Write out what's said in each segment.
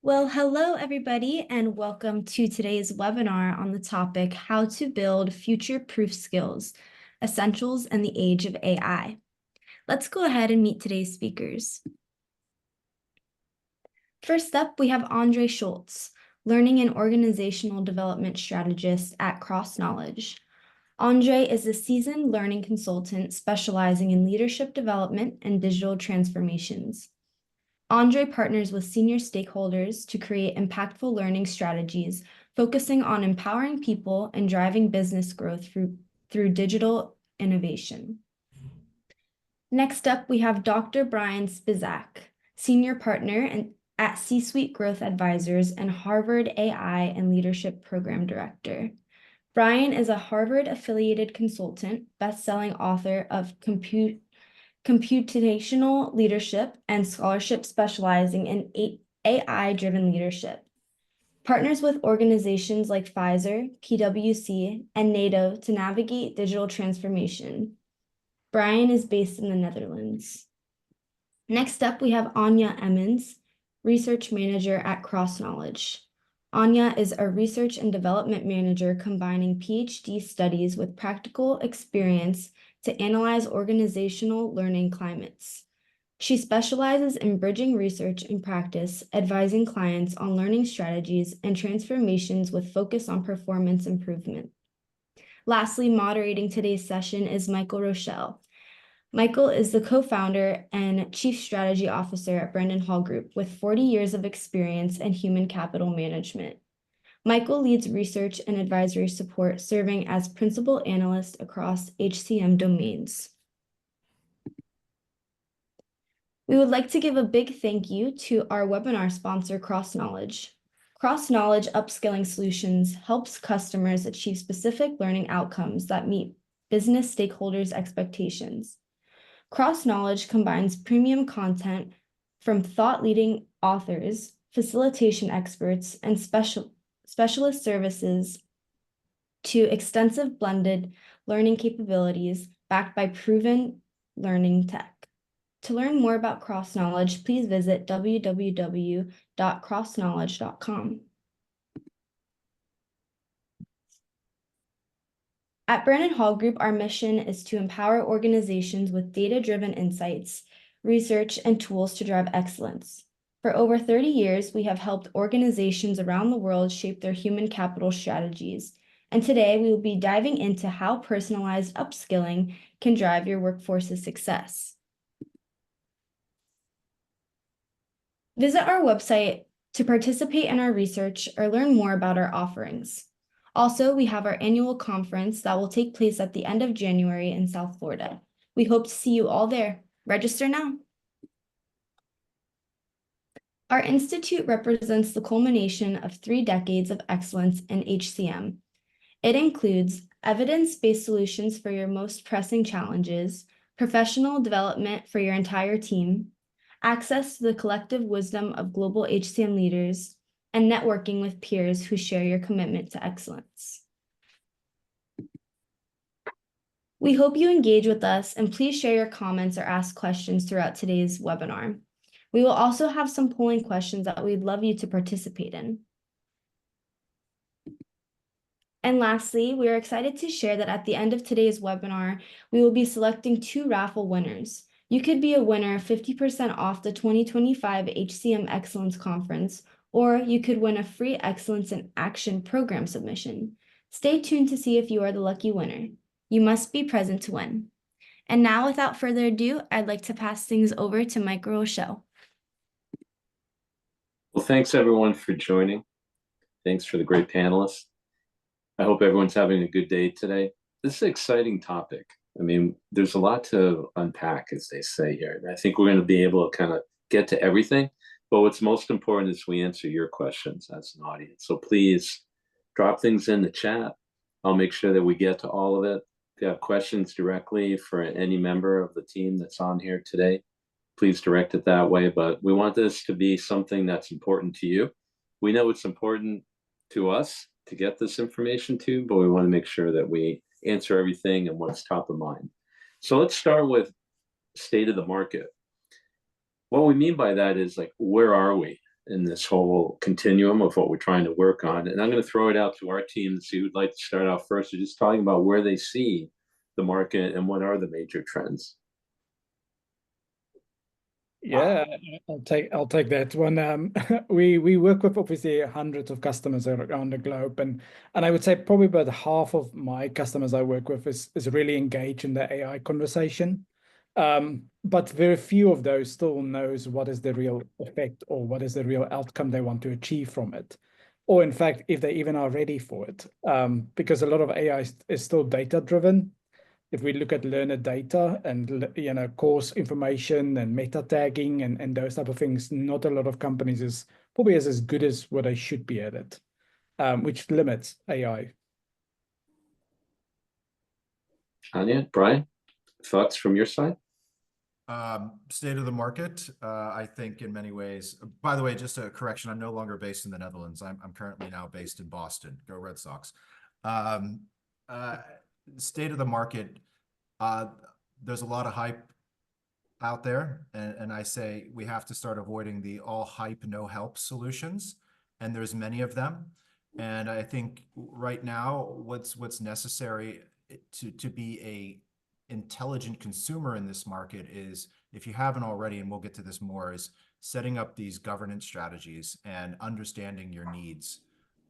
Well, hello, everybody, and welcome to today's webinar on the topic, How to Build Future-Proof Skills, Essentials in the Age of AI. Let's go ahead and meet today's speakers. First up, we have Scholtz, Learning and Organizational Development Strategist at CrossKnowledge. Anja is a seasoned learning consultant specializing in leadership development and digital transformations. Anja partners with senior stakeholders to create impactful learning strategies, focusing on empowering people and driving business growth through digital innovation. Next up, we have Dr. Brian Spisak, Senior Partner at C-Suite Growth Advisors and Harvard AI and Leadership Program Director. Brian is a Harvard-affiliated consultant, best-selling author of Computational Leadership and scholarship specializing in AI-driven leadership. Partners with organizations like Pfizer, PwC, and NATO to navigate digital transformation. Brian is based in the Netherlands. Next up, we have Anja Emonds, Research Manager at CrossKnowledge. Anja is a research and development manager combining PhD studies with practical experience to analyze organizational learning climates. She specializes in bridging research and practice, advising clients on learning strategies and transformations with focus on performance improvement. Lastly, moderating today's session is Rochelle. Michael is the co-founder and chief strategy officer at Brennan Hall Group with 40 years of experience in human capital management. Michael leads research and advisory support, serving as principal analyst across HCM domains. We would like to give a big thank you to our webinar sponsor, CrossKnowledge. CrossKnowledge Upskilling Solutions helps customers achieve specific learning outcomes that meet business stakeholders' expectations. CrossKnowledge combines premium content from thought-leading authors, facilitation experts, and specialist services to extensive blended learning capabilities backed by proven learning tech. To learn more about CrossKnowledge, please visit www.crossknowledge.com. At Brennan Hall Group, our mission is to empower organizations with data-driven insights, research, and tools to drive excellence. For over 30 years, we have helped organizations around the world shape their human capital strategies. And today, we will be diving into how personalized upskilling can drive your workforce's success. Visit our website to participate in our research or learn more about our offerings. Also, we have our annual conference that will take place at the end of January in South Florida. We hope to see you all there. Register now. Our institute represents the culmination of 3 decades of excellence in HCM. It includes evidence-based solutions for your most pressing challenges, professional development for your entire team, access to the collective wisdom of global HCM leaders, and networking with peers who share your commitment to excellence. We hope you engage with us, and please share your comments or ask questions throughout today's webinar. We will also have some polling questions that we'd love you to participate in. And lastly, we are excited to share that at the end of today's webinar, we will be selecting 2 raffle winners. You could be a winner of 50% off the 2025 HCM Excellence Conference, or you could win a free Excellence in Action program submission. Stay tuned to see if you are the lucky winner. You must be present to win. And now, without further ado, I'd like to pass things over to Rochelle. Well, thanks everyone for joining. Thanks for the great panelists. I hope everyone's having a good day today. This is an exciting topic. I mean, there's a lot to unpack, as they say here. And I think we're going to be able to kind of get to everything. But what's most important is we answer your questions as an audience. So please drop things in the chat. I'll make sure that we get to all of it. If you have questions directly for any member of the team that's on here today, please direct it that way. But we want this to be something that's important to you. We know it's important to us to get this information to, but we want to make sure that we answer everything and what's top of mind. So let's start with state of the market. What we mean by that is, like, where are we? in this whole continuum of what we're trying to work on. And I'm going to throw it out to our team and see who'd like to start out first, or just talking about where they see the market and what are the major trends. Yeah, I'll take that one. We work with obviously hundreds of customers around the globe, and I would say probably about half of my customers I work with is really engaged in the AI conversation. But very few of those still knows what is the real effect or what is the real outcome they want to achieve from it, or in fact if they even are ready for it. Because a lot of AI is still data driven. If we look at learner data and course information and meta tagging and those type of things, not a lot of companies is probably as good as what they should be at it, which limits AI. Anja, Brian, thoughts from your side? State of the market, I think in many ways, by the way, just a correction, I'm no longer based in the Netherlands. I'm currently now based in Boston. Go Red Sox. State of the market, there's a lot of hype out there, and I say we have to start avoiding the all hype, no help solutions, and there's many of them. And I think right now what's necessary to be a intelligent consumer in this market is, if you haven't already, and we'll get to this more, is setting up these governance strategies and understanding your needs,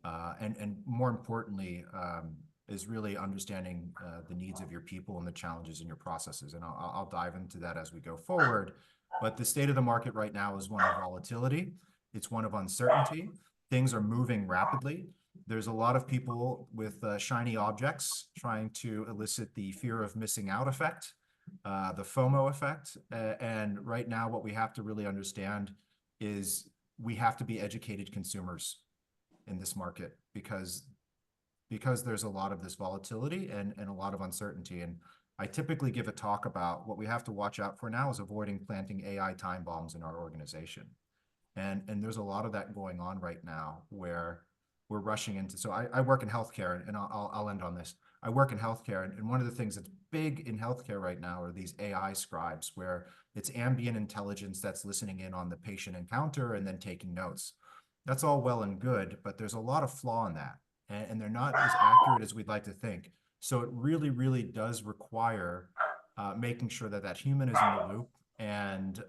and more importantly, is really understanding the needs of your people and the challenges in your processes. And I'll dive into that as we go forward. But the state of the market right now is one of volatility. It's one of uncertainty. Things are moving rapidly. There's a lot of people with shiny objects trying to elicit the fear of missing out effect, the FOMO effect. And right now, what we have to really understand is we have to be educated consumers in this market, because there's a lot of this volatility and a lot of uncertainty. And I typically give a talk about what we have to watch out for now is avoiding planting AI time bombs in our organization. And there's a lot of that going on right now where we're rushing into. So I work in healthcare, and I'll end on this. I work in healthcare, and one of the things that's big in healthcare right now are these AI scribes, where it's ambient intelligence that's listening in on the patient encounter and then taking notes. That's all well and good, but there's a lot of flaw in that. And they're not as accurate as we'd like to think. So it really, really does require making sure that human is in the loop, and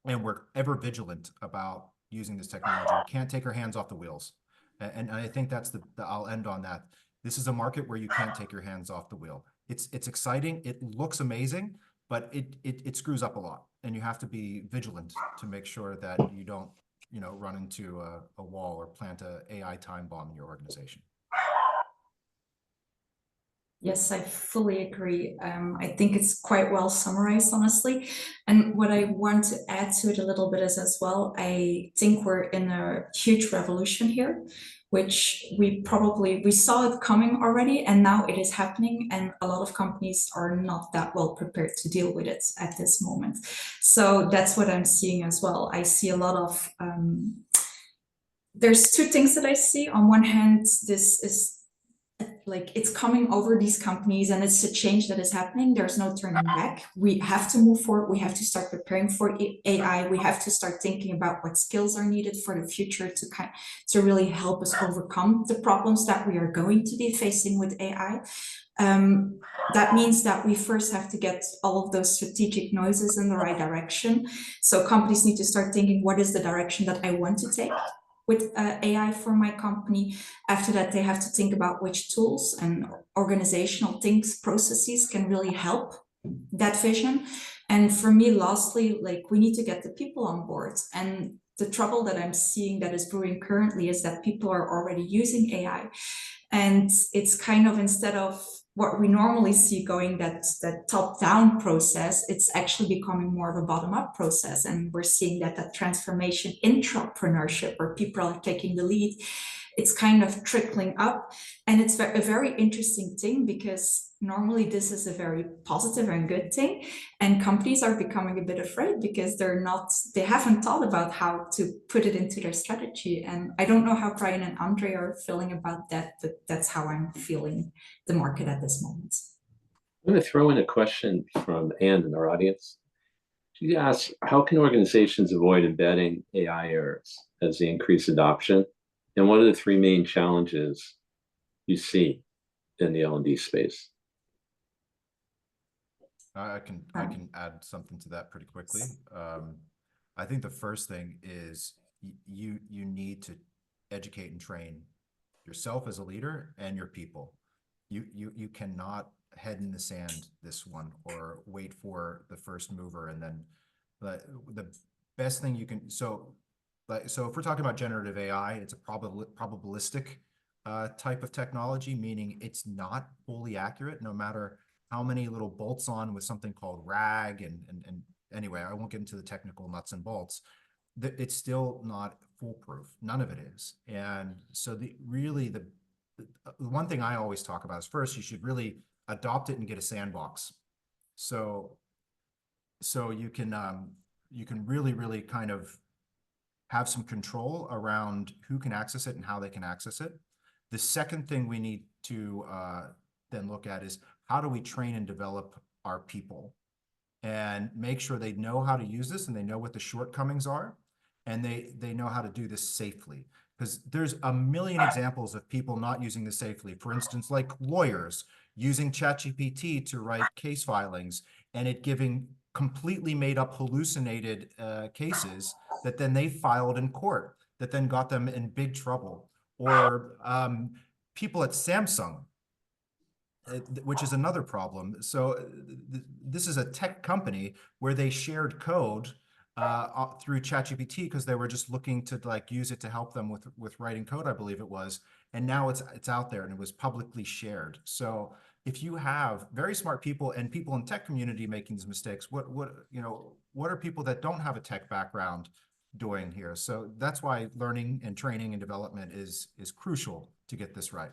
we're ever vigilant about using this technology. We can't take our hands off the wheels. And I think that's I'll end on that. This is a market where you can't take your hands off the wheel. It's exciting. It looks amazing, but it screws up a lot. And you have to be vigilant to make sure that you don't run into a wall or plant a AI time bomb in your organization. Yes, I fully agree. I think it's quite well summarized, honestly. And what I want to add to it a little bit is as well, I think we're in a huge revolution here, which we saw it coming already, and now it is happening, and a lot of companies are not that well prepared to deal with it at this moment. So that's what I'm seeing as well. I see a lot of, there's two things that I see. On one hand, this is like it's coming over these companies, and it's a change that is happening. There's no turning back. We have to move forward. We have to start preparing for AI. We have to start thinking about what skills are needed for the future to really help us overcome the problems that we are going to be facing with AI. That means that we first have to get all of those strategic noises in the right direction. So companies need to start thinking, what is the direction that I want to take with AI for my company? After that, they have to think about which tools and organizational things, processes can really help that vision. And for me, lastly, like we need to get the people on board. And the trouble that I'm seeing that is brewing currently is that people are already using AI. And it's kind of, instead of what we normally see going that top-down process, it's actually becoming more of a bottom-up process. And we're seeing that transformation intrapreneurship, where people are taking the lead, it's kind of trickling up. And it's a very interesting thing, because normally this is a very positive and good thing. And companies are becoming a bit afraid because they haven't thought about how to put it into their strategy. And I don't know how Brian and Andre are feeling about that, but that's how I'm feeling the market at this moment. I'm going to throw in a question from Anne in our audience. You ask, how can organizations avoid embedding AI errors as they increase adoption? And what are the three main challenges you see in the L&D space? I can add something to that pretty quickly. I think the first thing is you need to educate and train yourself as a leader and your people. You cannot head in the sand this one or wait for the first mover, and then the best thing you can, so if we're talking about generative AI, it's a probabilistic type of technology, meaning it's not fully accurate no matter how many little bolts on with something called RAG and anyway, I won't get into the technical nuts and bolts. It's still not foolproof. None of it is. And so the one thing I always talk about is, first, you should really adopt it and get a sandbox. So you can really kind of have some control around who can access it and how they can access it. The second thing we need to then look at is, how do we train and develop our people and make sure they know how to use this and they know what the shortcomings are, and they know how to do this safely? Because there's a million examples of people not using this safely. For instance, like lawyers using ChatGPT to write case filings and it giving completely made up hallucinated cases that then they filed in court that then got them in big trouble. Or people at Samsung, which is another problem. So this is a tech company where they shared code through ChatGPT because they were just looking to like use it to help them with writing code, I believe it was. And now it's out there and it was publicly shared. So if you have very smart people and people in tech community making these mistakes, what are people that don't have a tech background doing here? So that's why learning and training and development is crucial to get this right.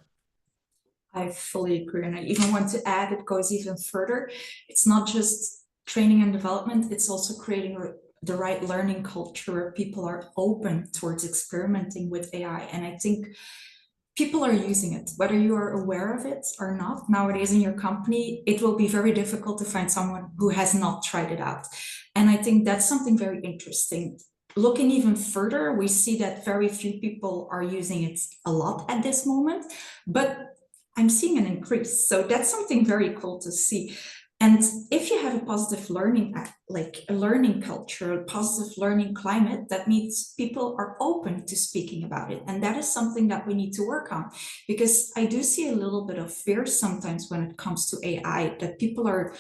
I fully agree. And I even want to add, it goes even further. It's not just training and development, it's also creating the right learning culture where people are open towards experimenting with AI. And I think people are using it, whether you are aware of it or not. Nowadays in your company, it will be very difficult to find someone who has not tried it out. And I think that's something very interesting. Looking even further, we see that very few people are using it a lot at this moment, but I'm seeing an increase. So that's something very cool to see. And if you have a positive learning, like a learning culture, a positive learning climate, that means people are open to speaking about it. And that is something that we need to work on, because I do see a little bit of fear sometimes when it comes to AI, that people are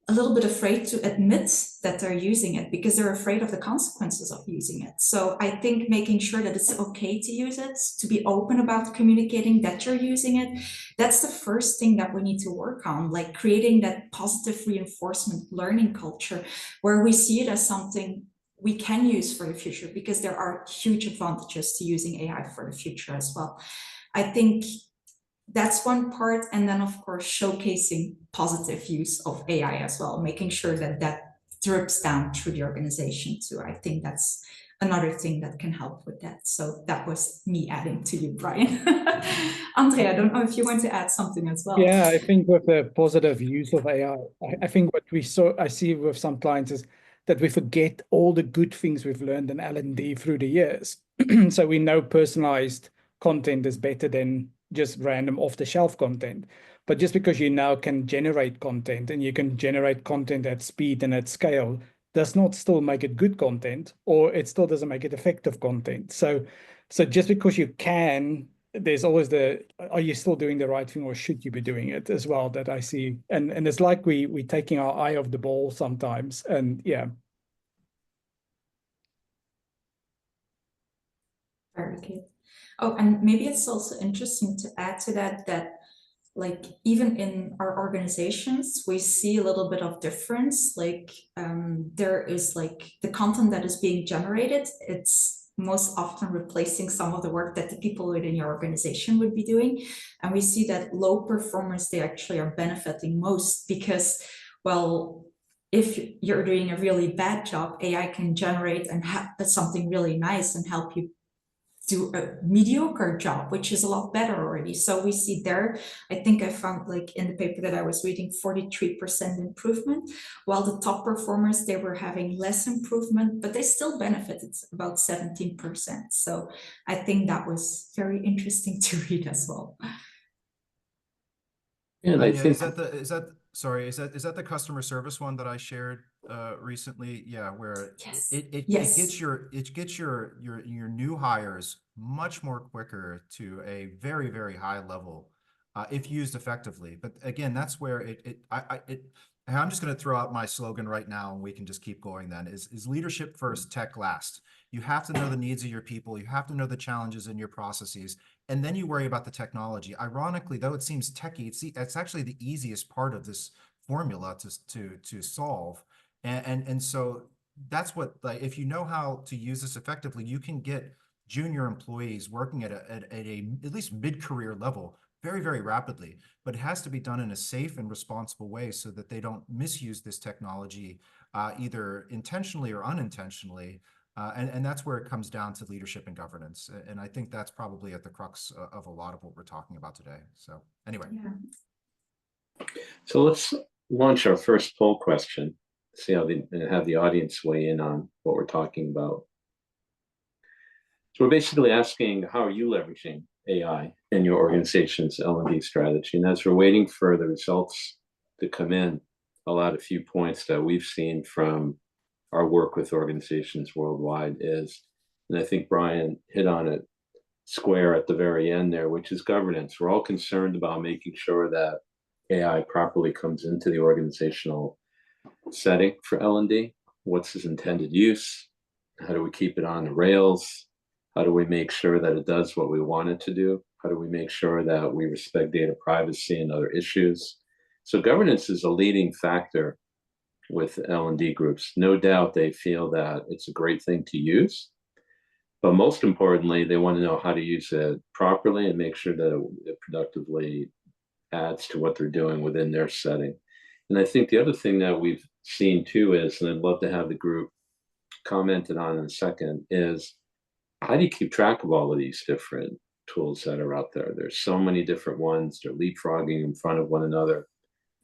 a little bit afraid to admit that they're using it because they're afraid of the consequences of using it. So I think making sure that it's okay to use it, to be open about communicating that you're using it, that's the first thing that we need to work on, like creating that positive reinforcement learning culture where we see it as something we can use for the future, because there are huge advantages to using AI for the future as well. I think that's one part. And then, of course, showcasing positive use of AI as well, making sure that that drips down through the organization too. I think that's another thing that can help with that. So that was me adding to you, Brian. Andre, I don't know if you want to add something as well. Yeah, I think with the positive use of AI, I think what I see with some clients is that we forget all the good things we've learned in L&D through the years. So we know personalized content is better than just random off-the-shelf content. But just because you now can generate content and you can generate content at speed and at scale does not still make it good content, or it still doesn't make it effective content. So just because you can, there's always are you still doing the right thing, or should you be doing it as well, that I see. And it's like we're taking our eye off the ball sometimes. And yeah. Very good. Oh, and maybe it's also interesting to add to that like even in our organizations, we see a little bit of difference. Like there is like the content that is being generated, it's most often replacing some of the work that the people within your organization would be doing. And we see that low performers, they actually are benefiting most because, well, if you're doing a really bad job, AI can generate and have something really nice and help you do a mediocre job, which is a lot better already. So we see there, I think I found like in the paper that I was reading, 43% improvement, while the top performers, they were having less improvement, but they still benefited about 17%. So I think that was very interesting to read as well. Yeah, and I Anja, think is that the customer service one that I shared recently? Yeah, where Yes. it Yes. gets your new hires much more quicker to a very, very high level if used effectively. But again, that's where and I'm just going to throw out my slogan right now, and we can just keep going then, is leadership first, tech last. You have to know the needs of your people. You have to know the challenges in your processes, and then you worry about the technology. Ironically, though it seems techy, it's actually the easiest part of this formula to solve. And so that's what, like, if you know how to use this effectively, you can get junior employees working at at least mid-career level very, very rapidly. But it has to be done in a safe and responsible way so that they don't misuse this technology either intentionally or unintentionally. And that's where it comes down to leadership and governance. And I think that's probably at the crux of a lot of what we're talking about today. So anyway. Yeah. so. Let's launch our first poll question. See how have the audience weigh in on what we're talking about. So we're basically asking, how are you leveraging AI in your organization's L&D strategy? And as we're waiting for the results to come in, I'll add a few points that we've seen from our work with organizations worldwide is, and I think Brian hit on it square at the very end there, which is governance. We're all concerned about making sure that AI properly comes into the organizational setting for L&D. What's its intended use? How do we keep it on the rails? How do we make sure that it does what we want it to do? How do we make sure that we respect data privacy and other issues? So governance is a leading factor with L&D groups. No doubt they feel that it's a great thing to use, but most importantly, they want to know how to use it properly and make sure that it productively adds to what they're doing within their setting. And I think the other thing that we've seen too is, and I'd love to have the group commented on in a second, is how do you keep track of all of these different tools that are out there? There's so many different ones. They're leapfrogging in front of one another.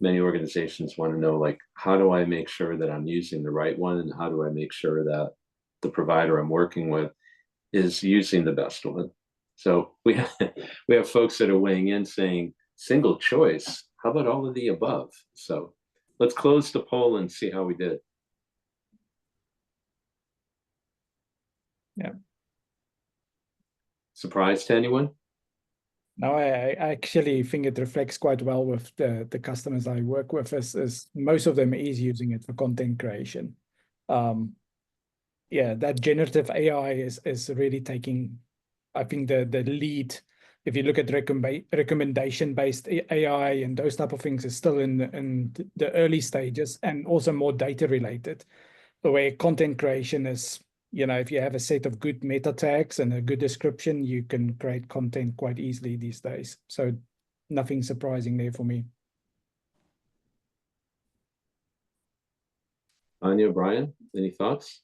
Many organizations want to know, like, how do I make sure that I'm using the right one? And how do I make sure that the provider I'm working with is using the best one? So we have folks that are weighing in saying, single choice, how about all of the above? So let's close the poll and see how we did. Yeah. Surprised to anyone? No, I actually think it reflects quite well with the customers I work with, is most of them is using it for content creation. Yeah, that generative AI is really taking, I think, the lead. If you look at recommendation-based AI and those type of things, is still in the early stages, and also more data related. The way content creation is, if you have a set of good meta tags and a good description, you can create content quite easily these days. So nothing surprising there for me. Anja, Brian, any thoughts?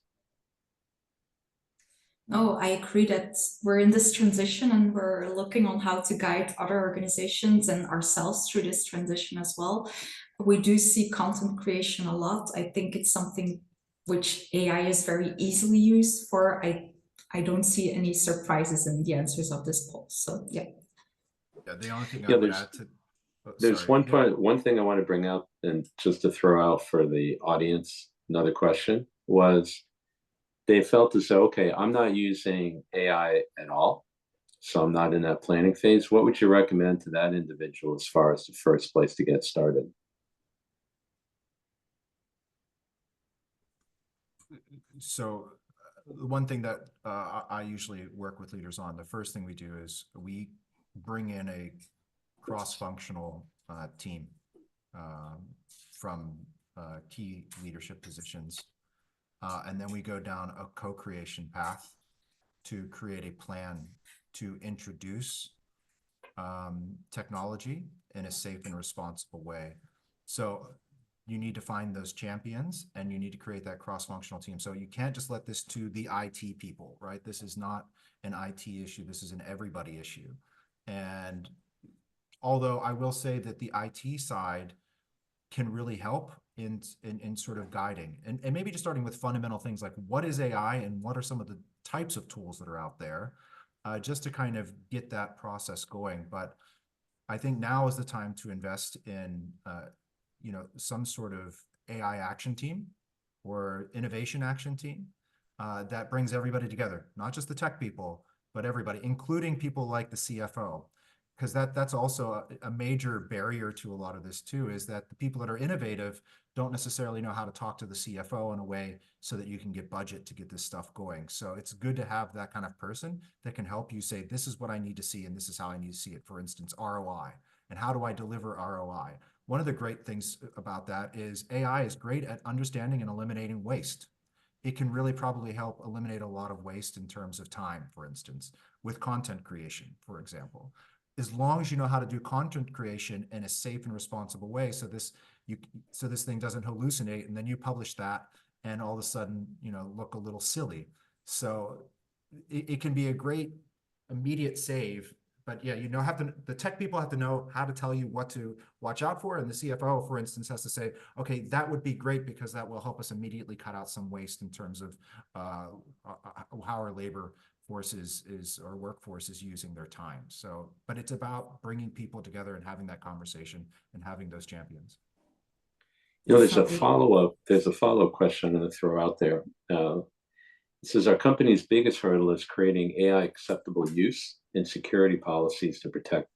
No, I agree that we're in this transition and we're looking on how to guide other organizations and ourselves through this transition as well. We do see content creation a lot. I think it's something which AI is very easily used for. I don't see any surprises in the answers of this poll. So yeah. Yeah, the only thing I would add to there's one thing I want to bring up, and just to throw out for the audience, another question was, they felt as though, okay, I'm not using AI at all, so I'm not in that planning phase. What would you recommend to that individual as far as the first place to get started? So one thing that I usually work with leaders on, the first thing we do is we bring in a cross-functional team from key leadership positions. And then we go down a co-creation path to create a plan to introduce technology in a safe and responsible way. So, you need to find those champions and you need to create that cross-functional team. So you can't just let this to the IT people, right? This is not an IT issue. This is an everybody issue. And although I will say that the IT side can really help in sort of guiding and maybe just starting with fundamental things like what is AI and what are some of the types of tools that are out there, just to kind of get that process going. But I think now is the time to invest in, you know, some sort of AI action team or innovation action team that brings everybody together, not just the tech people, but everybody, including people like the CFO. Because that's also a major barrier to a lot of this too, is that the people that are innovative don't necessarily know how to talk to the CFO in a way so that you can get budget to get this stuff going. So it's good to have that kind of person that can help you say, this is what I need to see and this is how I need to see it. For instance, ROI. And how do I deliver ROI? One of the great things about that is AI is great at understanding and eliminating waste. It can really probably help eliminate a lot of waste in terms of time, for instance, with content creation, for example. As long as you know how to do content creation in a safe and responsible way, so this thing doesn't hallucinate, and then you publish that, and all of a sudden, you know, look a little silly. So it can be a great immediate save, but yeah, you know, the tech people have to know how to tell you what to watch out for, and the CFO, for instance, has to say, okay, that would be great because that will help us immediately cut out some waste in terms of how our labor force or workforce is using their time. So, but it's about bringing people together and having that conversation and having those champions. You know, there's a follow-up question I'm going to throw out there. It says our company's biggest hurdle is creating AI acceptable use and security policies to protect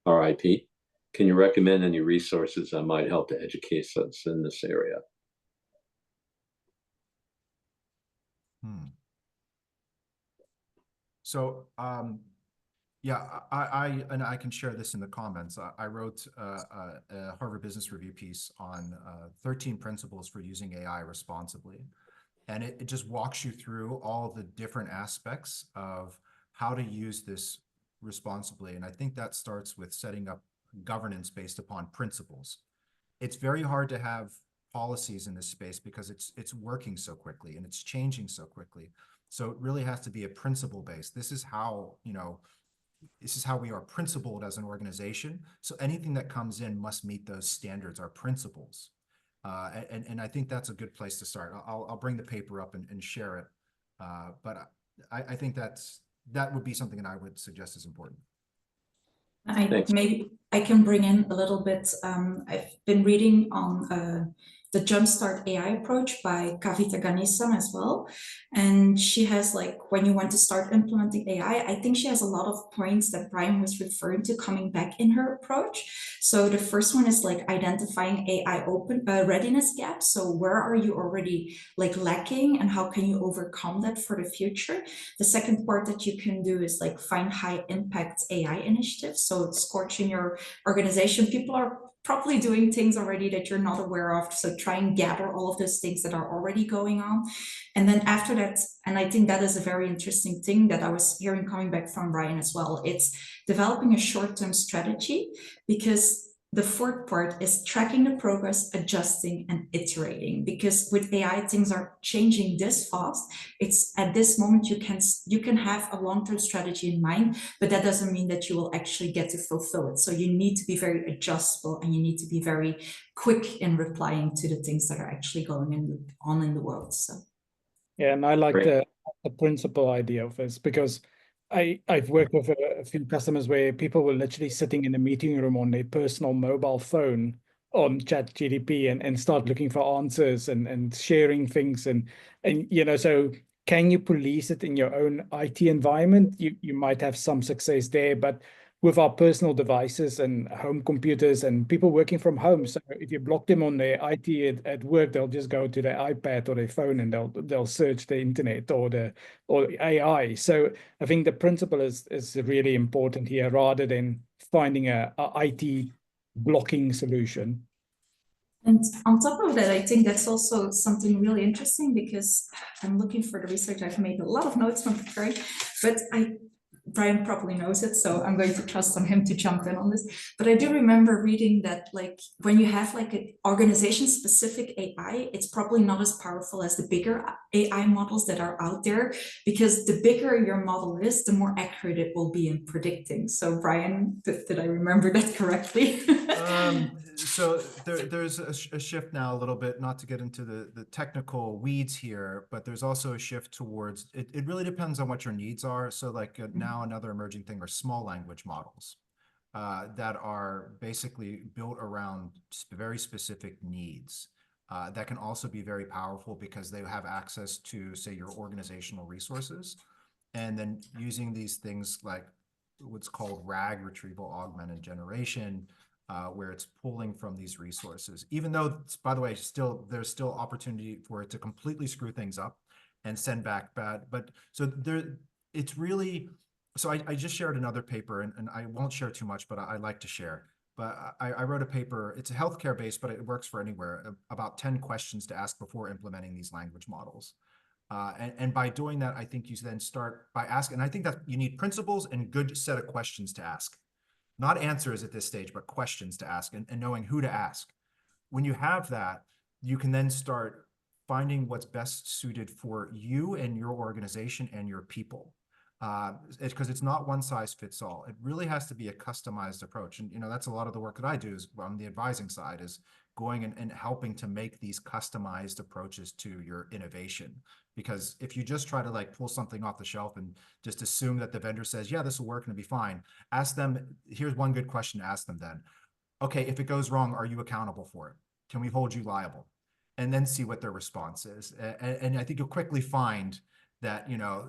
our IP. Can you recommend any resources that might help to educate us in this area? So, yeah, I can share this in the comments. I wrote a Harvard Business Review piece on 13 principles for using AI responsibly. And it just walks you through all the different aspects of how to use this responsibly. And I think that starts with setting up governance based upon principles. It's very hard to have policies in this space because it's working so quickly and it's changing so quickly. So it really has to be a principle based. This is how, you know, this is how we are principled as an organization. So anything that comes in must meet those standards, our principles. And I think that's a good place to start. I'll bring the paper up and share it. But I think that would be something that I would suggest is important. Maybe I can bring in a little bit. I've been reading on the Jumpstart AI approach by Kavita Ganesam as well. And she has, like, when you want to start implementing AI, I think she has a lot of points that Brian was referring to coming back in her approach. So the first one is like identifying AI readiness gaps. So where are you already like lacking and how can you overcome that for the future? The second part that you can do is like find high impact AI initiatives. So scorching your organization. People are probably doing things already that you're not aware of. So try and gather all of those things that are already going on. And then after that, and I think that is a very interesting thing that I was hearing coming back from Brian as well, it's developing a short-term strategy, because the fourth part is tracking the progress, adjusting and iterating, because with AI, things are changing this fast. It's at this moment, you can have a long-term strategy in mind, but that doesn't mean that you will actually get to fulfill it. So you need to be very adjustable and you need to be very quick in replying to the things that are actually going on in the world. So. Yeah, and I like the principle idea of this, because I've worked with a few customers where people were literally sitting in a meeting room on their personal mobile phone on ChatGPT and start looking for answers and sharing things and you know, so can you police it in your own IT environment? You might have some success there, but with our personal devices and home computers and people working from home, so if you block them on their IT at work, they'll just go to their iPad or their phone and they'll search the internet or AI. So I think the principle is really important here, rather than finding a IT blocking solution. And on top of that, I think that's also something really interesting, because I'm looking for the research. I've made a lot of notes from preparing, but Brian probably knows it, so I'm going to trust on him to jump in on this. But I do remember reading that, like, when you have like an organization-specific AI, it's probably not as powerful as the bigger AI models that are out there, because the bigger your model is, the more accurate it will be in predicting. So, Brian, did I remember that correctly? So there's a shift now a little bit, not to get into the technical weeds here, but there's also a shift towards, it really depends on what your needs are. So like now another emerging thing are small language models that are basically built around very specific needs that can also be very powerful because they have access to, say, your organizational resources. And then using these things like what's called RAG, retrieval augmented generation, where it's pulling from these resources, even though, by the way, there's still opportunity for it to completely screw things up and send back bad. But so there, it's really, so I just shared another paper, and I won't share too much, but I like to share. But I wrote a paper, it's a healthcare based, but it works for anywhere, about 10 questions to ask before implementing these language models. And by doing that, I think you then start by asking, and I think that you need principles and good set of questions to ask. Not answers at this stage, but questions to ask and knowing who to ask. When you have that, you can then start finding what's best suited for you and your organization and your people. Because it's not one size fits all. It really has to be a customized approach. And, you know, that's a lot of the work that I do is on the advising side, is going and helping to make these customized approaches to your innovation. Because if you just try to like pull something off the shelf and just assume that the vendor says, yeah, this will work and it'll be fine, ask them, here's one good question to ask them then. Okay, if it goes wrong, are you accountable for it? Can we hold you liable? And then see what their response is. And I think you'll quickly find that, you know,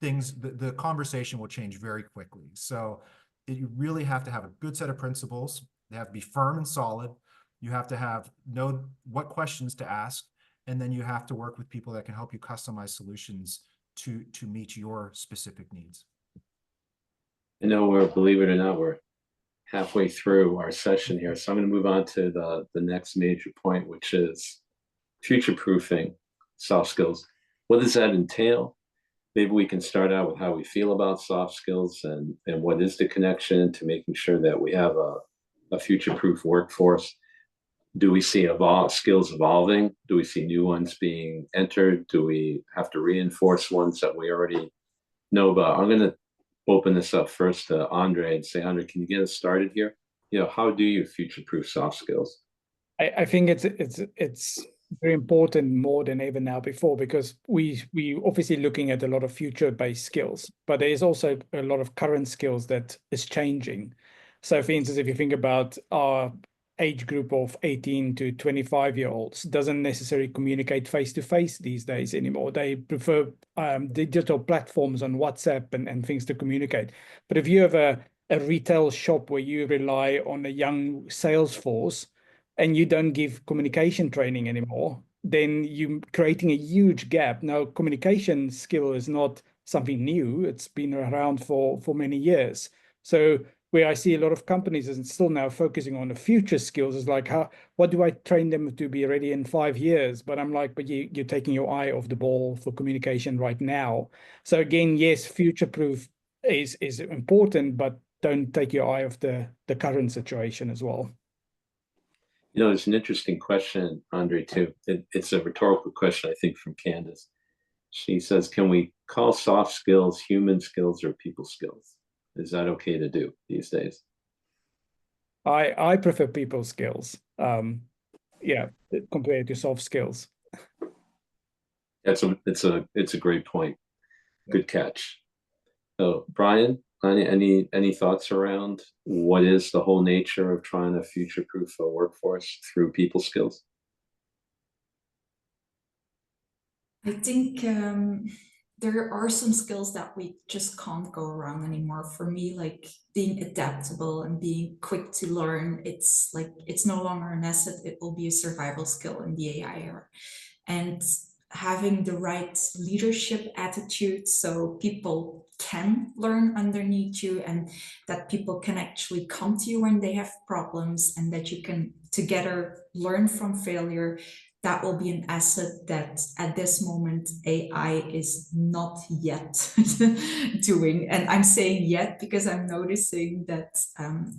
the conversation will change very quickly. So you really have to have a good set of principles. They have to be firm and solid. You have to know what questions to ask. And then you have to work with people that can help you customize solutions to meet your specific needs. I know believe it or not, we're halfway through our session here. So I'm going to move on to the next major point, which is future-proofing soft skills. What does that entail? Maybe we can start out with how we feel about soft skills and what is the connection to making sure that we have a future-proof workforce. Do we see skills evolving? Do we see new ones being entered? Do we have to reinforce ones that we already know about? I'm going to open this up first to Andre and say, Andre, can you get us started here? You know, how do you future-proof soft skills? I think it's very important more than ever now before, because we obviously looking at a lot of future-based skills, but there is also a lot of current skills that is changing. So for instance, if you think about our age group of 18 to 25-year-olds, doesn't necessarily communicate face-to-face these days anymore. They prefer digital platforms on WhatsApp and things to communicate. But if you have a retail shop where you rely on a young sales force and you don't give communication training anymore, then you're creating a huge gap. Now, communication skill is not something new. It's been around for many years. So where I see a lot of companies is still now focusing on the future skills is like, what do I train them to be ready in 5 years? But I'm like, but you're taking your eye off the ball for communication right now. So again, yes, future-proof is important, but don't take your eye off the current situation as well. You know, it's an interesting question, Andre, too. It's a rhetorical question, I think, from Candace. She says, can we call soft skills human skills or people skills? Is that okay to do these days? I prefer people skills, yeah, compared to soft skills. It's a great point. Good catch. So, Brian, any thoughts around what is the whole nature of trying to future-proof a workforce through people skills? I think there are some skills that we just can't go around anymore. For me, like being adaptable and being quick to learn, it's no longer an asset, it will be a survival skill in the AI era. And having the right leadership attitude so people can learn underneath you and that people can actually come to you when they have problems and that you can together learn from failure. that will be an asset that at this moment AI is not yet doing. And I'm saying yet because I'm noticing that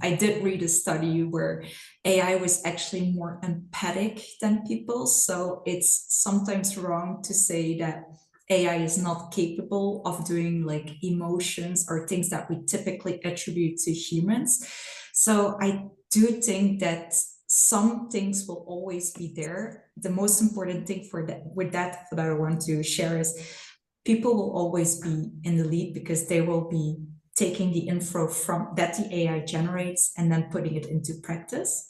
I did read a study where AI was actually more empathic than people. So it's sometimes wrong to say that AI is not capable of doing like emotions or things that we typically attribute to humans. So I do think that some things will always be there. The most important thing for that with that I want to share is people will always be in the lead because they will be taking the info from that the AI generates and then putting it into practice.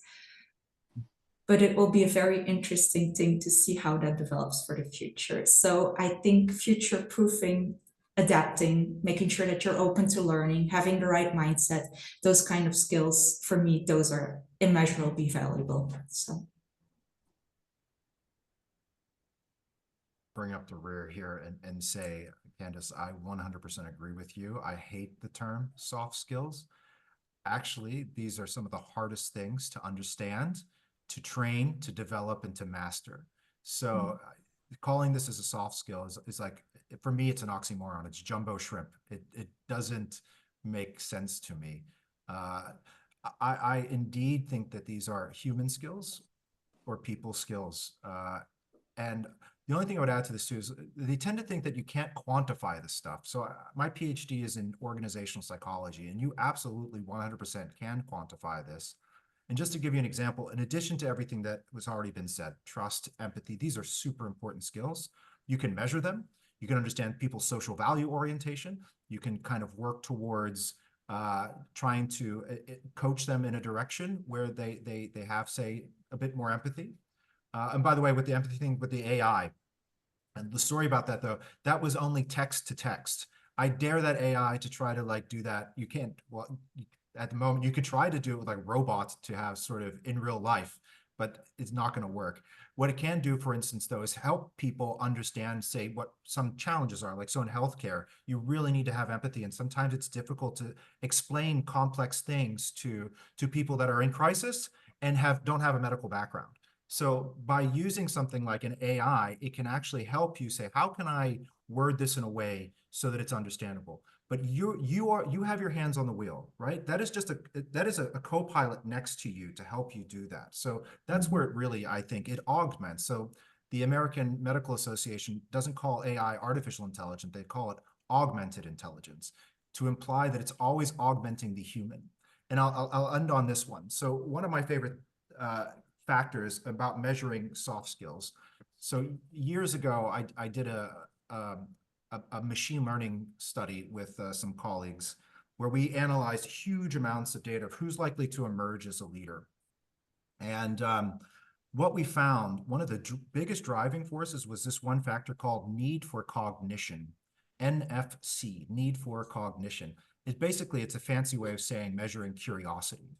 But it will be a very interesting thing to see how that develops for the future. So I think future proofing, adapting, making sure that you're open to learning, having the right mindset, those kind of skills, for me, those are immeasurably valuable. So bring up the rear here and say, Candace, I 100% agree with you. I hate the term soft skills. Actually, these are some of the hardest things to understand, to train, to develop, and to master. So calling this as a soft skill is like, for me, it's an oxymoron. It's jumbo shrimp. It doesn't make sense to me. I indeed think that these are human skills or people skills. And the only thing I would add to this too is they tend to think that you can't quantify this stuff. So my PhD is in organizational psychology, and you absolutely 100% can quantify this. And just to give you an example, in addition to everything that was already been said, trust, empathy, these are super important skills. You can measure them. You can understand people's social value orientation. You can kind of work towards trying to coach them in a direction where they have, say, a bit more empathy. And by the way, with the empathy thing with the AI, and the story about that though, that was only text to text. I dare that AI to try to like do that. You can't, well, at the moment you could try to do it with like robots to have sort of in real life, but it's not going to work. What it can do, for instance, though, is help people understand, say, what some challenges are. Like, so in healthcare, you really need to have empathy. And sometimes it's difficult to explain complex things to people that are in crisis and don't have a medical background. So by using something like an AI, it can actually help you say, how can I word this in a way so that it's understandable? But you have your hands on the wheel, right? That is just a co-pilot next to you to help you do that. So that's where it really, I think, it augments. So the American Medical Association doesn't call AI artificial intelligence, they call it augmented intelligence, to imply that it's always augmenting the human. And I'll end on this one. So one of my favorite factors about measuring soft skills. So years ago, I did a machine learning study with some colleagues where we analyzed huge amounts of data of who's likely to emerge as a leader. And what we found, one of the biggest driving forces was this one factor called need for cognition, NFC, need for cognition. It's a fancy way of saying measuring curiosity.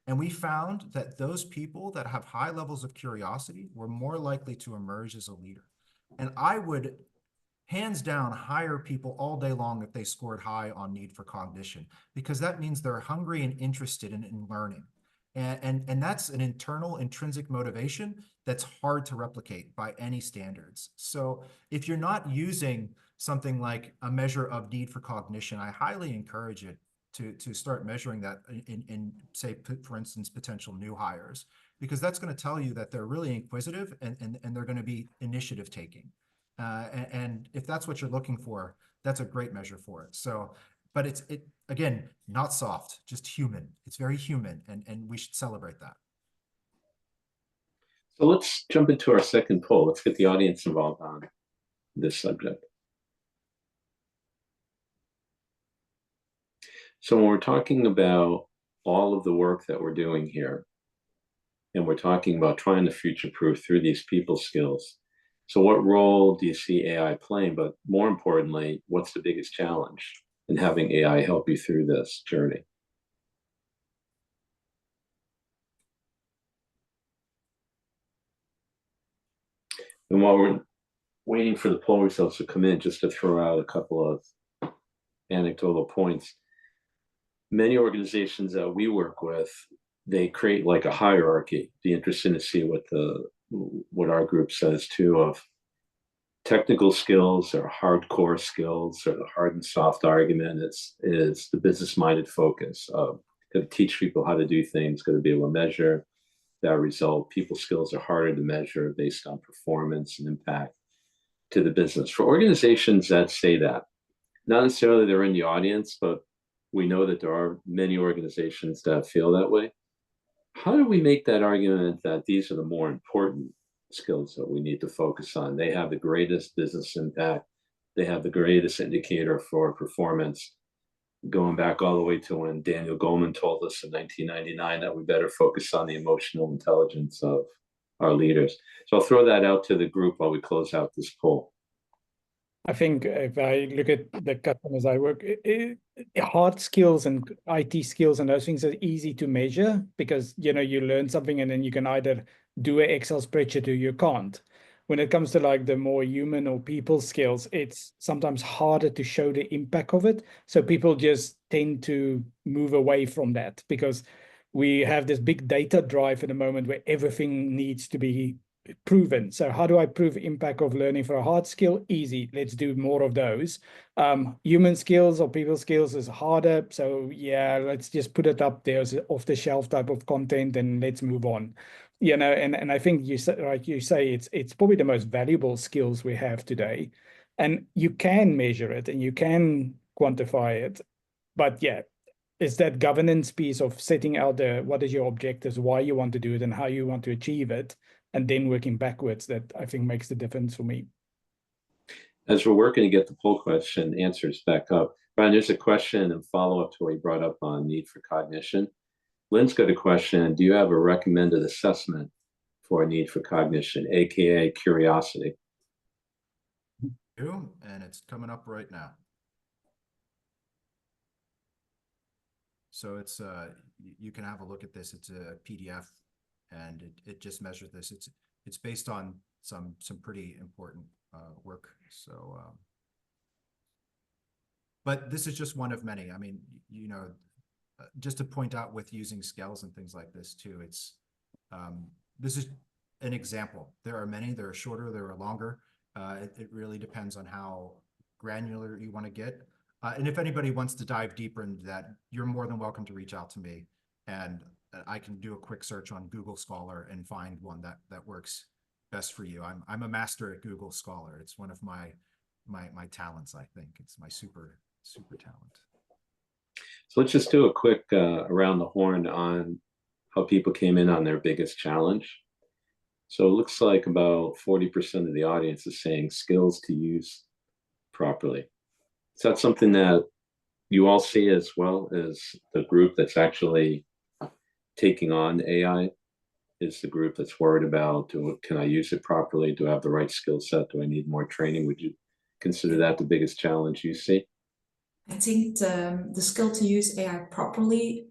And we found that those people that have high levels of curiosity were more likely to emerge as a leader. And I would hands down hire people all day long if they scored high on need for cognition, because that means they're hungry and interested in learning. And that's an internal intrinsic motivation that's hard to replicate by any standards. So if you're not using something like a measure of need for cognition, I highly encourage it to start measuring that in say, for instance, potential new hires, because that's going to tell you that they're really inquisitive and they're going to be initiative taking. And if that's what you're looking for, that's a great measure for it. So, but it's again, not soft, just human. It's very human, and we should celebrate that. So let's jump into our second poll. Let's get the audience involved on this subject. So when we're talking about all of the work that we're doing here, and we're talking about trying to future-proof through these people skills, so what role do you see AI playing? But more importantly, what's the biggest challenge in having AI help you through this journey? And while we're waiting for the poll results to come in, just to throw out a couple of anecdotal points. Many organizations that we work with, they create like a hierarchy. Be interesting to see what the what our group says too, of technical skills or hardcore skills, or the hard and soft argument is the business-minded focus of going to teach people how to do things, going to be able to measure that result. People skills are harder to measure based on performance and impact to the business. For organizations that say that, not necessarily they're in the audience, but we know that there are many organizations that feel that way. How do we make that argument that these are the more important skills that we need to focus on? They have the greatest business impact. They have the greatest indicator for performance, going back all the way to when Daniel Goleman told us in 1999 that we better focus on the emotional intelligence of our leaders. So I'll throw that out to the group while we close out this poll. I think if I look at the customers I work, hard skills and IT skills and those things are easy to measure because, you know, you learn something and then you can either do an Excel spreadsheet or you can't. When it comes to like the more human or people skills, it's sometimes harder to show the impact of it. So people just tend to move away from that because we have this big data drive at the moment where everything needs to be proven. So how do I prove impact of learning for a hard skill? Easy. Let's do more of those. Human skills or people skills is harder. So yeah, let's just put it up there as off the shelf type of content and let's move on. You know, and I think you say, like you say, it's probably the most valuable skills we have today. And you can measure it and you can quantify it. But yeah, it's that governance piece of setting out what is your objectives, why you want to do it and how you want to achieve it, and then working backwards that I think makes the difference for me. As we're working to get the poll question answers back up, Brian, there's a question and follow up to what you brought up on need for cognition. Lynn's got a question. Do you have a recommended assessment for a need for cognition, AKA curiosity? And it's coming up right now. So it's you can have a look at this. It's a PDF, and it just measures this. It's based on some pretty important work. So, but this is just one of many. I mean, you know, just to point out with using scales and things like this too. It's this is an example. There are many. There are shorter. There are longer. It really depends on how granular you want to get. And if anybody wants to dive deeper into that, you're more than welcome to reach out to me, and I can do a quick search on Google Scholar and find one that works best for you. I'm a master at Google Scholar. It's one of my talents. I think it's my super talent. So let's just do a quick around the horn on how people came in on their biggest challenge. So it looks like about 40% of the audience is saying skills to use properly. Is that something that you all see as well as the group that's actually taking on AI? Is the group that's worried about, can I use it properly? Do I have the right skill set? Do I need more training? Would you consider that the biggest challenge you see? I think the skill to use AI properly,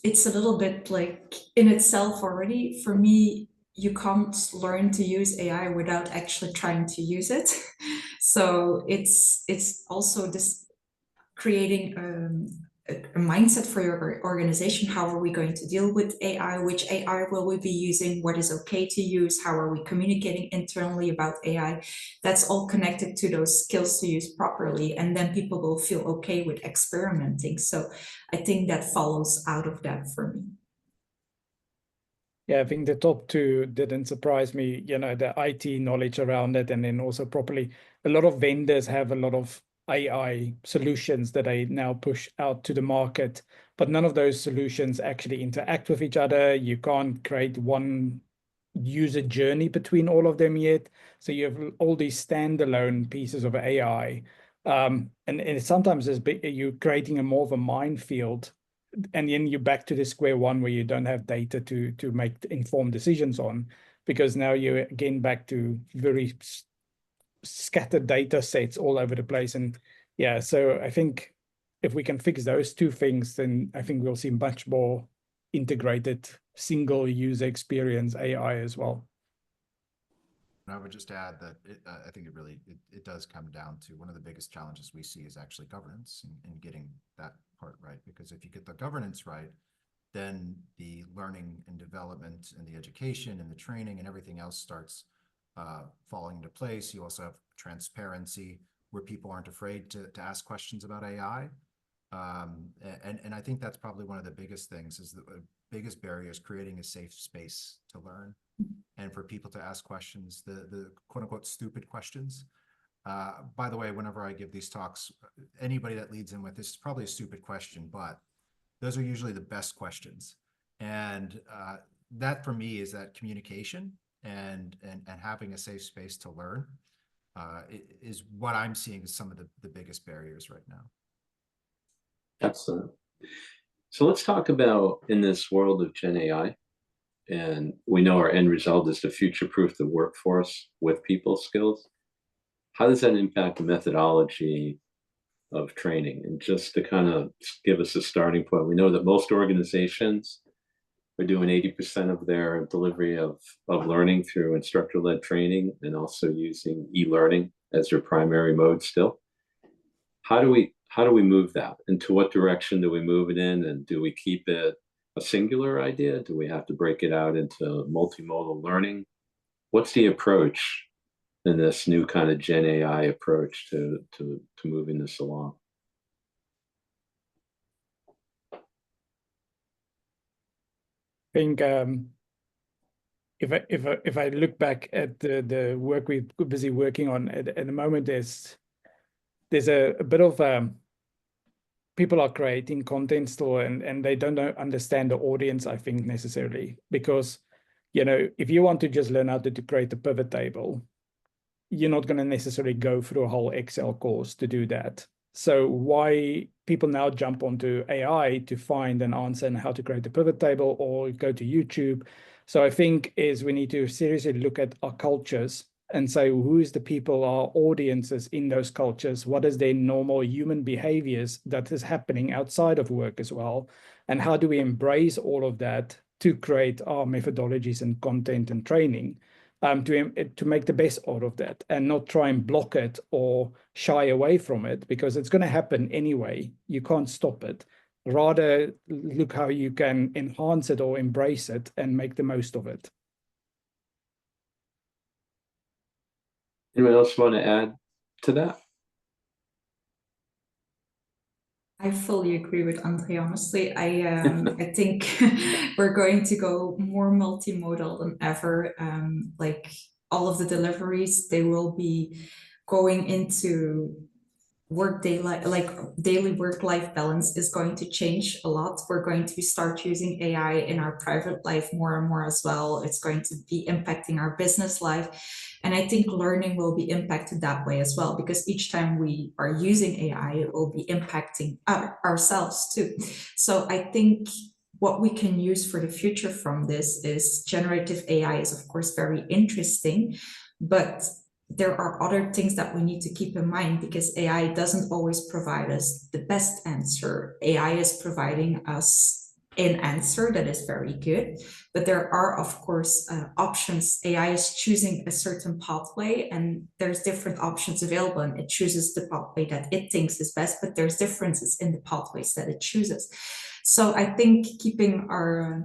it's a little bit like in itself already. For me, you can't learn to use AI without actually trying to use it. So it's also this creating a mindset for your organization. How are we going to deal with AI? Which AI will we be using? What is okay to use? How are we communicating internally about AI? That's all connected to those skills to use properly. And then people will feel okay with experimenting. So I think that follows out of that for me. Yeah, I think the top two didn't surprise me, you know, the IT knowledge around it. And then also properly, a lot of vendors have a lot of AI solutions that they now push out to the market, but none of those solutions actually interact with each other. You can't create one user journey between all of them yet. So you have all these standalone pieces of AI. And sometimes you're creating a more of a minefield, and then you're back to the square one where you don't have data to make informed decisions on, because now you're again back to very scattered data sets all over the place. And yeah, so I think if we can fix those two things, then I think we'll see much more integrated single user experience AI as well. And I would just add that I think it does come down to one of the biggest challenges we see is actually governance and getting that part right. Because if you get the governance right, then the learning and development and the education and the training and everything else starts falling into place. You also have transparency where people aren't afraid to ask questions about AI. And I think that's probably one of the biggest things, is the biggest barrier is creating a safe space to learn and for people to ask questions, the quote unquote stupid questions. By the way, whenever I give these talks, anybody that leads in with this is probably a stupid question, but those are usually the best questions. And that for me is that communication and having a safe space to learn is what I'm seeing as some of the biggest barriers right now. Excellent. So let's talk about, in this world of Gen AI, and we know our end result is to future-proof the workforce with people skills. How does that impact the methodology of training? And just to kind of give us a starting point, we know that most organizations are doing 80% of their delivery of learning through instructor-led training and also using e-learning as their primary mode still. How do we move that? And to what direction do we move it in? And do we keep it a singular idea? Do we have to break it out into multimodal learning? What's the approach in this new kind of Gen AI approach to moving this along? I think if I look back at the work we're busy working on at the moment, there's a bit of people are creating content still, and they don't understand the audience, I think, necessarily, because if you want to just learn how to create a pivot table, you're not going to necessarily go through a whole Excel course to do that. So why people now jump onto AI to find an answer and how to create a pivot table, or go to YouTube. So I think we need to seriously look at our cultures and say, who is the people, our audiences in those cultures? What is their normal human behaviors that is happening outside of work as well? And how do we embrace all of that to create our methodologies and content and training to make the best out of that, and not try and block it or shy away from it, because it's going to happen anyway. You can't stop it. Rather, look how you can enhance it or embrace it and make the most of it. Anyone else want to add to that? I fully agree with Andre, honestly. I think we're going to go more multimodal than ever. Like all of the deliveries, they will be going into daily work-life balance is going to change a lot. We're going to start using AI in our private life more and more as well. It's going to be impacting our business life. And I think learning will be impacted that way as well, because each time we are using AI, it will be impacting ourselves too. So I think what we can use for the future from this is generative AI is, of course, very interesting, but there are other things that we need to keep in mind, because AI doesn't always provide us the best answer. AI is providing us an answer that is very good, but there are, of course, options. AI is choosing a certain pathway, and there's different options available, and it chooses the pathway that it thinks is best, but there's differences in the pathways that it chooses. So I think keeping our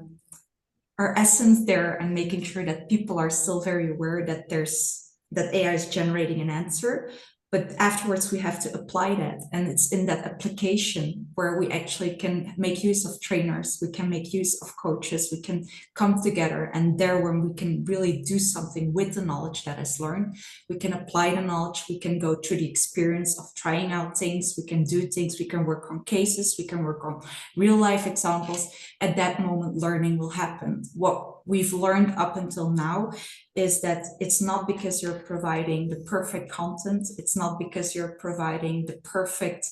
essence there and making sure that people are still very aware that AI is generating an answer, but afterwards we have to apply that. And it's in that application where we actually can make use of trainers, we can make use of coaches, we can come together, and there when we can really do something with the knowledge that is learned, we can apply the knowledge, we can go through the experience of trying out things, we can do things, we can work on cases, we can work on real life examples. At that moment, learning will happen. What we've learned up until now is that it's not because you're providing the perfect content, it's not because you're providing the perfect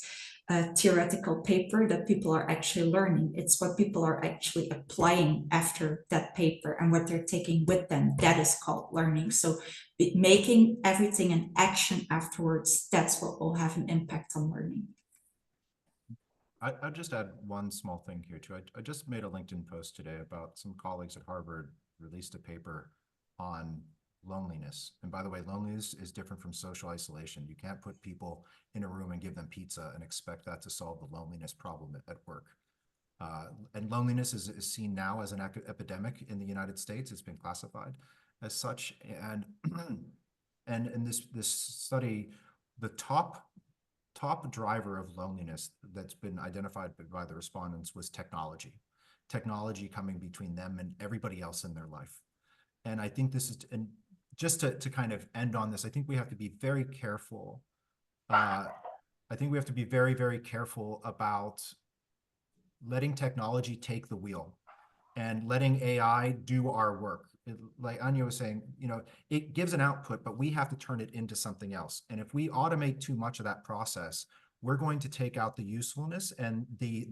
theoretical paper that people are actually learning. It's what people are actually applying after that paper and what they're taking with them. That is called learning. So making everything an action afterwards, that's what will have an impact on learning. I'll just add one small thing here too. I just made a LinkedIn post today about some colleagues at Harvard released a paper on loneliness. And by the way, loneliness is different from social isolation. You can't put people in a room and give them pizza and expect that to solve the loneliness problem at work. And loneliness is seen now as an epidemic in the United States. It's been classified as such. And and in this study, the top driver of loneliness that's been identified by the respondents was technology coming between them and everybody else in their life. And I think this is, and just to kind of end on this, I think we have to be very careful. I think we have to be very, very careful about letting technology take the wheel and letting AI do our work. Like Anja was saying, you know, it gives an output, but we have to turn it into something else. And if we automate too much of that process, we're going to take out the usefulness and the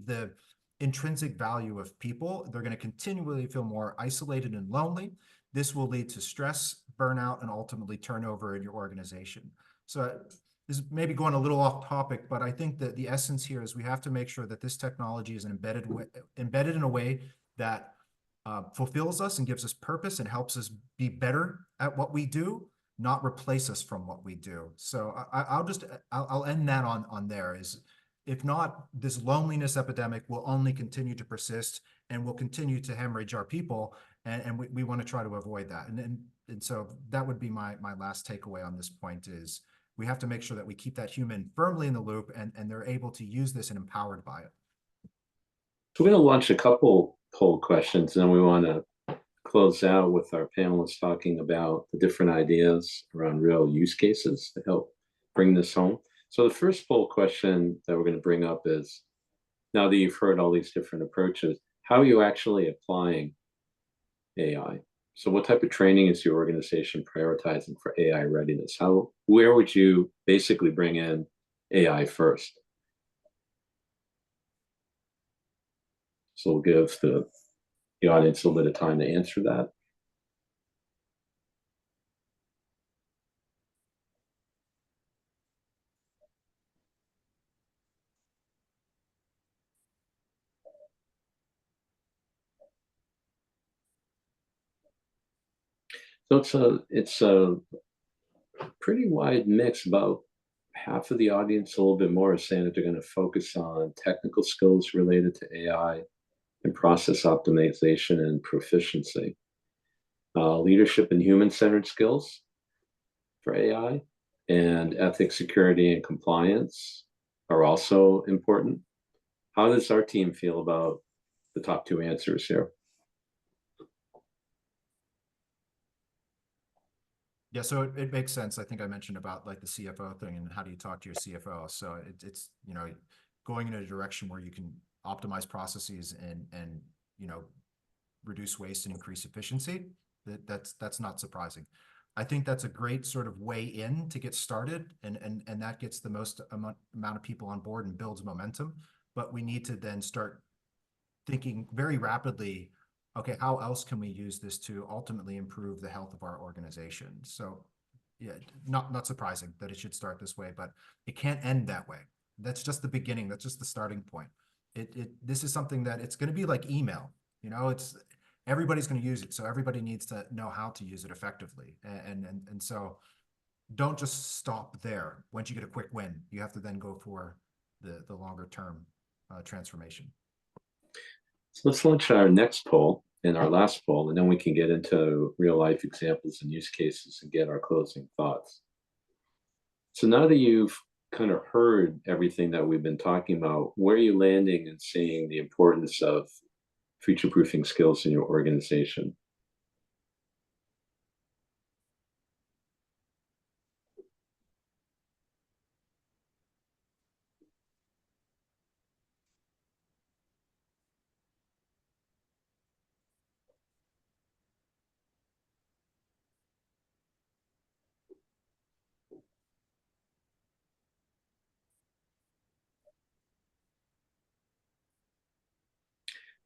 intrinsic value of people. They're going to continually feel more isolated and lonely. This will lead to stress, burnout, and ultimately turnover in your organization. So this is maybe going a little off topic, but I think that the essence here is we have to make sure that this technology is embedded in a way that fulfills us and gives us purpose and helps us be better at what we do, not replace us from what we do. So I'll end that on there. Is if not, this loneliness epidemic will only continue to persist and will continue to hemorrhage our people, and we want to try to avoid that. And so that would be my last takeaway on this point is we have to make sure that we keep that human firmly in the loop and they're able to use this and empowered by it. So we're going to launch a couple poll questions, and then we want to close out with our panelists talking about the different ideas around real use cases to help bring this home. So the first poll question that we're going to bring up is, now that you've heard all these different approaches, how are you actually applying AI? So what type of training is your organization prioritizing for AI readiness? Where would you basically bring in AI first? So we'll give the audience a little bit of time to answer that. So it's a pretty wide mix. About half of the audience, a little bit more, is saying that they're going to focus on technical skills related to AI and process optimization and proficiency. Leadership and human-centered skills for AI and ethics, security, and compliance are also important. How does our team feel about the top two answers here? Yeah, so it makes sense. I think I mentioned about like the CFO thing and how do you talk to your CFO. So it's, you know, going in a direction where you can optimize processes and you know, reduce waste and increase efficiency. That's not surprising. I think that's a great sort of way in to get started, and that gets the most amount of people on board and builds momentum. But we need to then start thinking very rapidly, okay, how else can we use this to ultimately improve the health of our organization? So yeah, not surprising that it should start this way, but it can't end that way. That's just the beginning. That's just the starting point. This is something that it's going to be like email, you know, everybody's going to use it. So everybody needs to know how to use it effectively. And so don't just stop there. Once you get a quick win, you have to then go for the longer term transformation. So let's launch our next poll and our last poll, and then we can get into real life examples and use cases and get our closing thoughts. So now that you've kind of heard everything that we've been talking about, where are you landing and seeing the importance of future-proofing skills in your organization?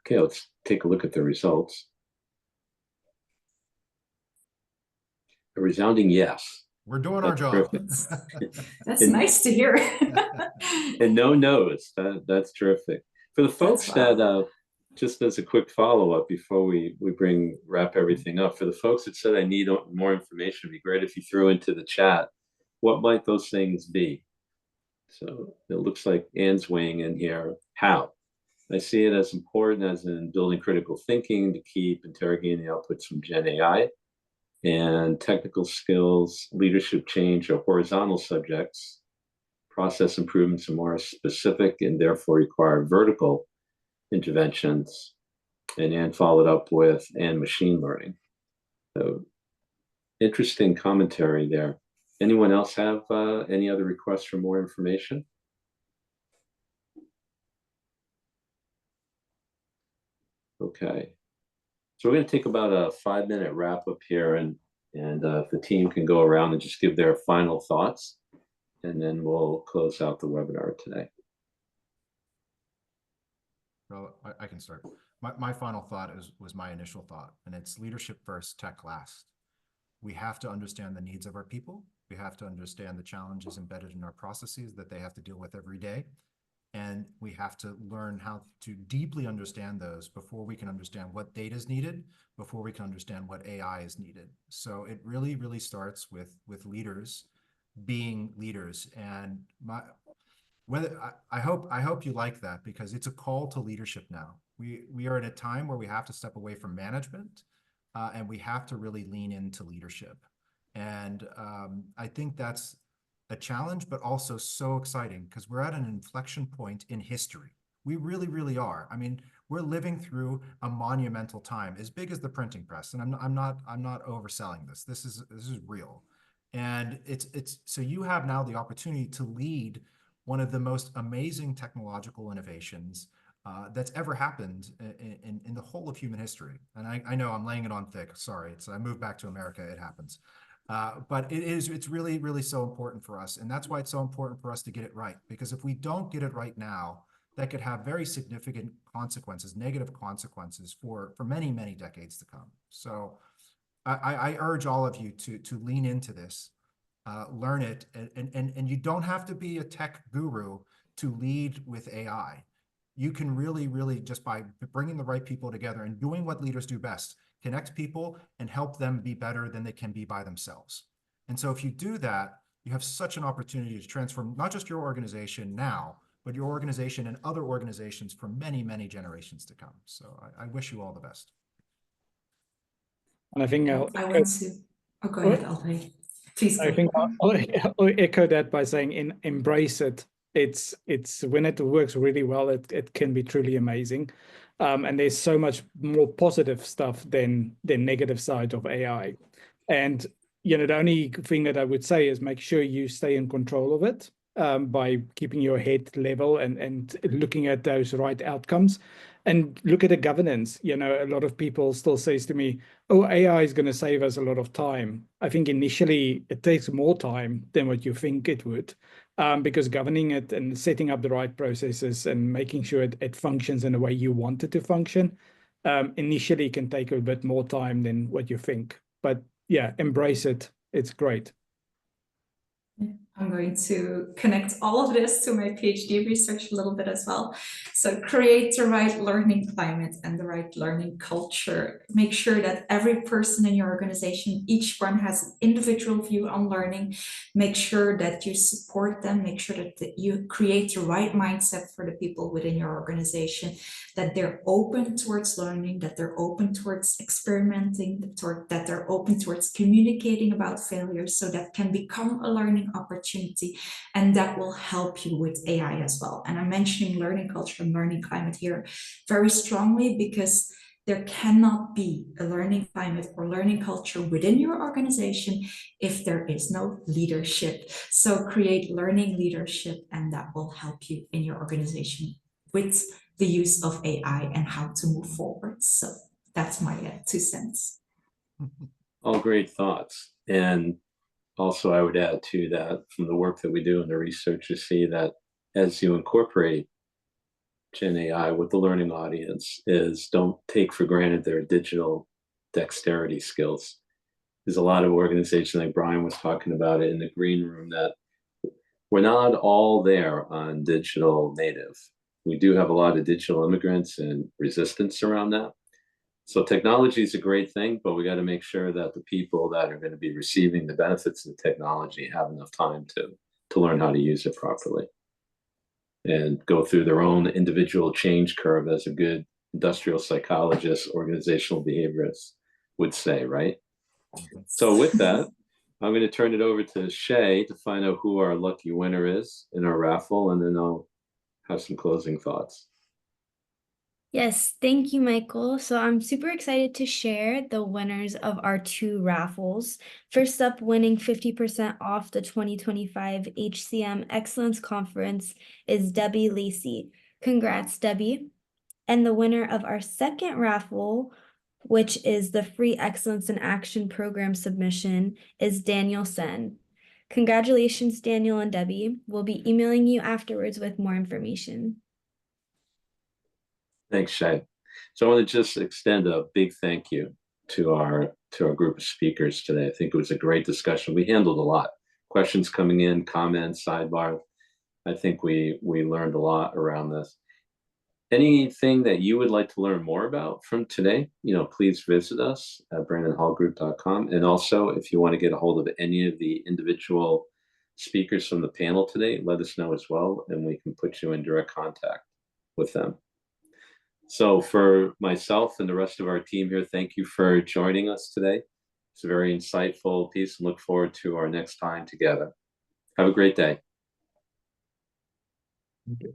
Okay, let's take a look at the results. A resounding yes. We're doing our job. That's nice to hear. And no no's. That's terrific. For the folks that, just as a quick follow-up before we wrap everything up, for the folks that said I need more information, it'd be great if you threw into the chat, what might those things be? So it looks like Anne's weighing in here. How? I see it as important as in building critical thinking to keep interrogating the outputs from Gen AI, and technical skills, leadership change are horizontal subjects. Process improvements are more specific and therefore require vertical interventions, and followed up with and machine learning. So interesting commentary there. Anyone else have any other requests for more information? Okay. So we're going to take about a 5-minute wrap up here, and if the team can go around and just give their final thoughts, and then we'll close out the webinar today. Well, I can start. My final thought was my initial thought, and it's leadership first, tech last. We have to understand the needs of our people. We have to understand the challenges embedded in our processes that they have to deal with every day. And we have to learn how to deeply understand those before we can understand what data is needed, before we can understand what AI is needed. So it really, really starts with leaders being leaders. And I hope you like that, because it's a call to leadership now. We are at a time where we have to step away from management, and we have to really lean into leadership. And I think that's a challenge, but also so exciting, because we're at an inflection point in history. We really, really are. I mean, we're living through a monumental time, as big as the printing press. And I'm not overselling this. This is real. And it's so you have now the opportunity to lead one of the most amazing technological innovations that's ever happened in the whole of human history. And I know I'm laying it on thick. Sorry, I moved back to America. It happens. But it's really, really so important for us. And that's why it's so important for us to get it right. Because if we don't get it right now, that could have very significant consequences, negative consequences for many, many decades to come. So I urge all of you to lean into this, learn it. And you don't have to be a tech guru to lead with AI. You can really, really, just by bringing the right people together and doing what leaders do best, connect people and help them be better than they can be by themselves. And so if you do that, you have such an opportunity to transform not just your organization now, but your organization and other organizations for many, many generations to come. So I wish you all the best. And I think I want to, oh, go ahead, Alfred. Please go. I think I'll echo that by saying embrace it. It's when it works really well, it can be truly amazing. And there's so much more positive stuff than the negative side of AI. And the only thing that I would say is make sure you stay in control of it by keeping your head level and looking at those right outcomes. And look at the governance. A lot of people still says to me, oh, AI is going to save us a lot of time. I think initially it takes more time than what you think it would, because governing it and setting up the right processes and making sure it functions in the way you want it to function initially can take a bit more time than what you think. But yeah, embrace it. It's great. I'm going to connect all of this to my PhD research a little bit as well. So create the right learning climate and the right learning culture. Make sure that every person in your organization, each one has an individual view on learning. Make sure that you support them. Make sure that you create the right mindset for the people within your organization, that they're open towards learning, that they're open towards experimenting, that they're open towards communicating about failures, so that can become a learning opportunity, and that will help you with AI as well. And I'm mentioning learning culture and learning climate here very strongly, because there cannot be a learning climate or learning culture within your organization if there is no leadership. So create learning leadership, and that will help you in your organization with the use of AI and how to move forward. So that's my 2 cents. All great thoughts. And also, I would add to that, from the work that we do in the research, you see that as you incorporate Gen AI with the learning audience, is don't take for granted their digital dexterity skills. There's a lot of organizations, like Brian was talking about it in the green room, that we're not all there on digital native. We do have a lot of digital immigrants and resistance around that. So technology is a great thing, but we got to make sure that the people that are going to be receiving the benefits of the technology have enough time to learn how to use it properly. and go through their own individual change curve, as a good industrial psychologist, organizational behaviorist would say, right? So with that, I'm going to turn it over to Shay to find out who our lucky winner is in our raffle, and then I'll have some closing thoughts. Yes, thank you, Michael. So I'm super excited to share the winners of our 2 raffles. First up, winning 50% off the 2025 HCM Excellence Conference is Debbie Lacey. Congrats, Debbie. And the winner of our second raffle, which is the free Excellence in Action program submission, is Daniel Sen. Congratulations, Daniel and Debbie. We'll be emailing you afterwards with more information. Thanks, Shay. So I want to just extend a big thank you to our group of speakers today. I think it was a great discussion. We handled a lot. Questions coming in, comments, sidebar. I think we learned a lot around this. Anything that you would like to learn more about from today, please visit us at brandonhallgroup.com. And also, if you want to get a hold of any of the individual speakers from the panel today, let us know as well, and we can put you in direct contact with them. So for myself and the rest of our team here, thank you for joining us today. It's a very insightful piece, and look forward to our next time together. Have a great day. Thank you.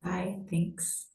Bye, thanks.